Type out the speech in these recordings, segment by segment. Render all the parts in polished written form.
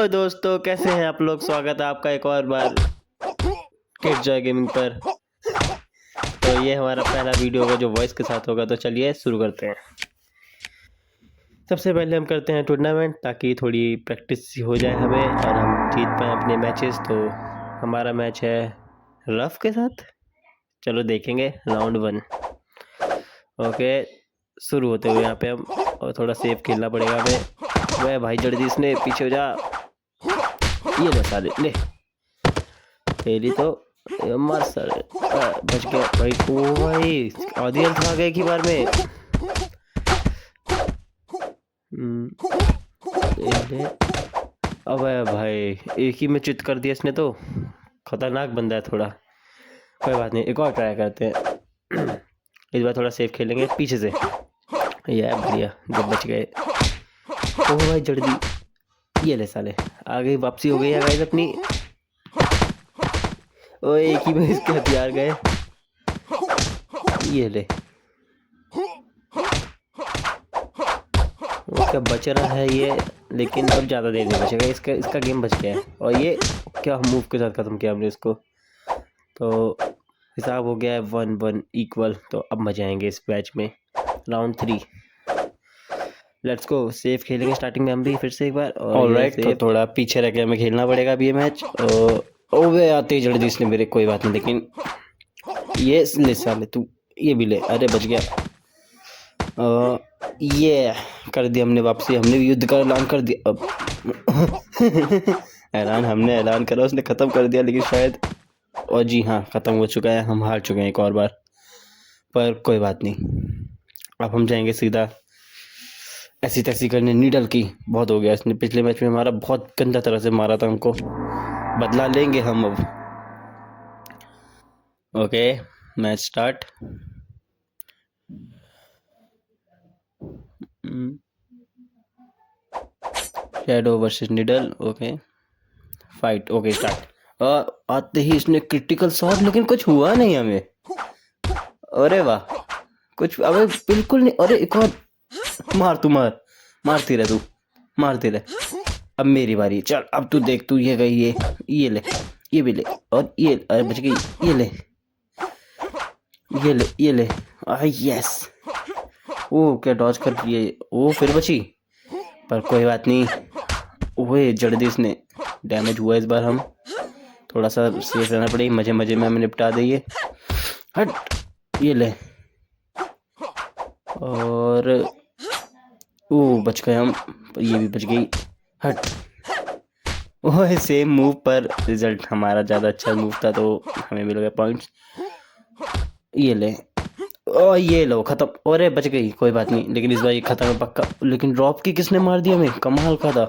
Hello दोस्तों, कैसे हैं आप लोग। स्वागत है आपका एक और बार किड जॉय गेमिंग पर। तो ये हमारा पहला वीडियो होगा जो वॉइस के साथ होगा। तो चलिए शुरू करते हैं। सबसे पहले हम करते हैं टूर्नामेंट, ताकि थोड़ी प्रैक्टिस हो जाए हमें और हम जीत पाएँ अपने मैचेस। तो हमारा मैच है रफ के साथ। चलो देखेंगे राउंड 1। ओके, शुरू होते हुए यहाँ पे हम और थोड़ा सेफ खेलना पड़ेगा हमें। वह भाई जल्दी इसने पीछे हो जा। ये ले साले ले, तेरी तो मार सर। बच गया भाई। ओ भाई, आधी हेल्थ आ गई एक ही बार में। ये ले। अबे भाई, एक ही में चित कर दिया इसने तो। खतरनाक बंदा है थोड़ा। कोई बात नहीं, एक और ट्राई करते हैं। इस बार थोड़ा सेफ खेलेंगे पीछे से। ये बढ़िया, जब बच गए। ओ भाई जल्दी, ये ले साले। आगे वापसी हो गई है गाइस अपनी। ओ एक ही में इसके हथियार गए। ये ले, क्या बच रहा है ये, लेकिन अब ज़्यादा देर नहीं बचेगा। इसका गेम बच गया है। और ये क्या मूव के साथ ख़त्म किया हमने इसको। तो हिसाब हो गया है 1-1 इक्वल। तो अब मजे आएंगे इस मैच में। Round 3, let's go. सेफ खेलेंगे स्टार्टिंग में हम भी फिर से एक बार। ऑलराइट, तो थोड़ा पीछे रह के हमें खेलना पड़ेगा अब ये मैच। ओवे आते ही जल्दी इसने मेरे, कोई बात नहीं। लेकिन ये ले साले तू, ये भी ले। अरे बच गया। ये कर दिया हमने वापसी। हमने भी युद्ध का ऐलान कर दिया अब। हमने ऐलान करा, उसने ख़त्म कर दिया लेकिन शायद। और जी हाँ, ख़त्म हो चुका है। हम हार चुके हैं एक और बार, पर कोई बात नहीं। अब हम जाएंगे सीधा ऐसी तैसी करने नीडल की। बहुत हो गया, इसने पिछले मैच में हमारा बहुत गंदा तरह से मारा था हमको। बदला लेंगे हम अब। Okay, match start. Shadow versus needle. Okay fight. Okay start. आते ही इसने क्रिटिकल शॉट, लेकिन कुछ हुआ नहीं हमें। अरे वाह, कुछ अबे बिल्कुल नहीं। अरे एक और मार, तू मार, मारती रह तू, मारती रह। अब मेरी बारी। चल अब तू देख, तू ये गई। ये ले, ये भी ले। और ये, अरे बच गई। ये ले, ये ले, ये ले। यस। ओ क्या डॉज कर दिए। ओ फिर बची, पर कोई बात नहीं। ओए जल्दी इसने डैमेज हुआ इस बार। हम थोड़ा सा सेफ रहना पड़ेगा। मजे मजे में हमें निपटा देंगे। हट, ये ले। और ओ बच गए हम, ये भी बच गई। हट। ओए सेम मूव पर रिजल्ट हमारा ज़्यादा अच्छा मूव था, तो हमें मिल गए पॉइंट्स। ये ले। ओ ये लो, खत्म। अरे बच गई, कोई बात नहीं। लेकिन इस बार ये खत्म है पक्का। लेकिन ड्रॉप की किसने मार दिया हमें, कमाल का था।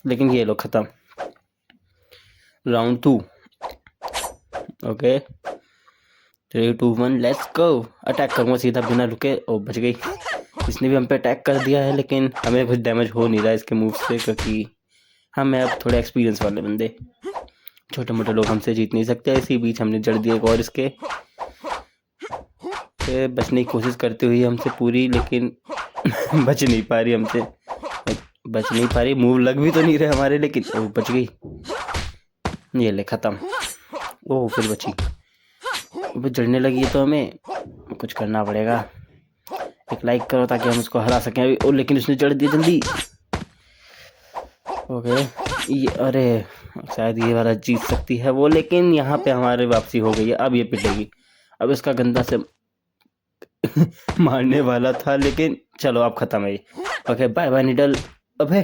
लेकिन ये लो, खत्म। Round 2। Okay 3, 2, 1 let's go. Attack करूँगा सीधा बिना रुके। ओ बच गई। इसने भी हम पे अटैक कर दिया है, लेकिन हमें कुछ डैमेज हो नहीं रहा है इसके मूव से, क्योंकि हम अब थोड़े एक्सपीरियंस वाले बंदे। छोटे मोटे लोग हमसे जीत नहीं सकते। इसी बीच हमने जड़ दिया एक और इसके। बचने की कोशिश करती हुई हमसे पूरी, लेकिन बच नहीं पा रही हमसे। बच नहीं पा रही, मूव लग भी तो नहीं रहे हमारे, लेकिन ओ बच गई। ये ले, खत्म। ओ फिर बची। वो जड़ने लगी तो हमें कुछ करना पड़ेगा। एक लाइक करो ताकि हम उसको हरा सकें अभी। ओ लेकिन उसने जड़ दी जल्दी। ओके ये, अरे शायद ये वाला जीत सकती है वो, लेकिन यहाँ पे हमारी वापसी हो गई है। अब ये पिटेगी। अब इसका गंदा से मारने वाला था, लेकिन चलो अब खत्म है। ओके बाय बाय निडल। अबे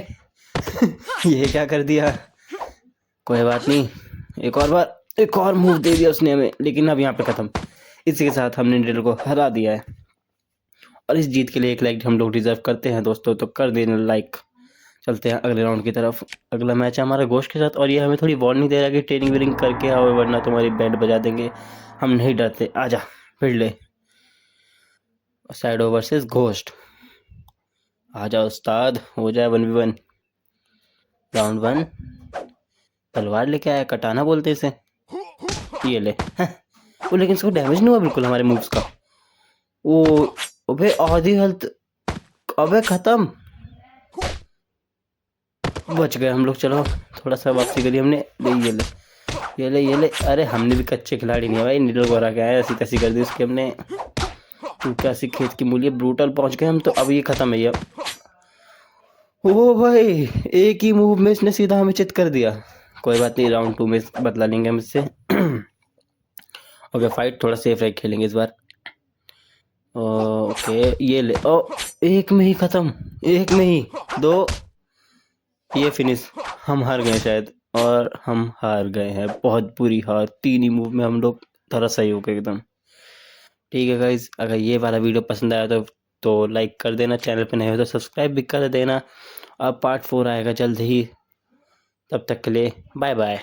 ये क्या कर दिया। कोई बात नहीं, एक और बार, एक और मूव दे दिया उसने हमें, लेकिन अब यहाँ पे खत्म। इसी के साथ हमने निडल को हरा दिया है। और इस जीत के लिए एक लाइक हम लोग डिजर्व करते हैं दोस्तों, तो कर देना लाइक। चलते हैं अगले राउंड की तरफ। अगला मैच है हमारा घोस्ट के साथ। और ये हमें थोड़ी वार्निंग दे रहा है कि ट्रेनिंग वेनिंग करके आओ, वरना तुम्हारी बैंड बजा देंगे। हम नहीं डरते, आजा फिर ले। Shadow versus ghost. आजा उस्ताद, हो जाए 1v1। राउंड 1। तलवार लेके आया, कटाना बोलते इसे। ये ले। वो लेकिन इसको डैमेज नहीं हुआ बिल्कुल हमारे मूव्स का। ओ अबे आधी हेल्थ। अबे खत्म। बच गए हम लोग। चलो थोड़ा सा वापसी करी हमने। ये ले ये ले ये ले। अरे हमने भी कच्चे खिलाड़ी नहीं है भाई, निडल को हरा के आए, ऐसी तैसी कर दी उसकी हमने। तू कैसी खेत की मूली है, ब्रूटल पहुंच गए हम तो। अब ये खत्म है ये। ओ भाई, एक ही मूव में इसने सीधा हमें चित कर दिया। कोई बात नहीं, राउंड 2 में बदला लेंगे हम इससे। ओके फाइट थोड़ा सेफ रह खेलेंगे इस बार। ओके ये ले। ओ एक में ही खत्म, एक में ही 2। ये फिनिश। हम हार गए शायद, और हम हार गए हैं, बहुत बुरी हार। 3 ही मूव में हम लोग धराशायी हो गए एकदम। ठीक है गाइज, अगर ये वाला वीडियो पसंद आया तो लाइक कर देना, चैनल पे नए हो तो सब्सक्राइब भी कर देना। अब पार्ट 4 आएगा जल्द ही, तब तक के लिए बाय बाय।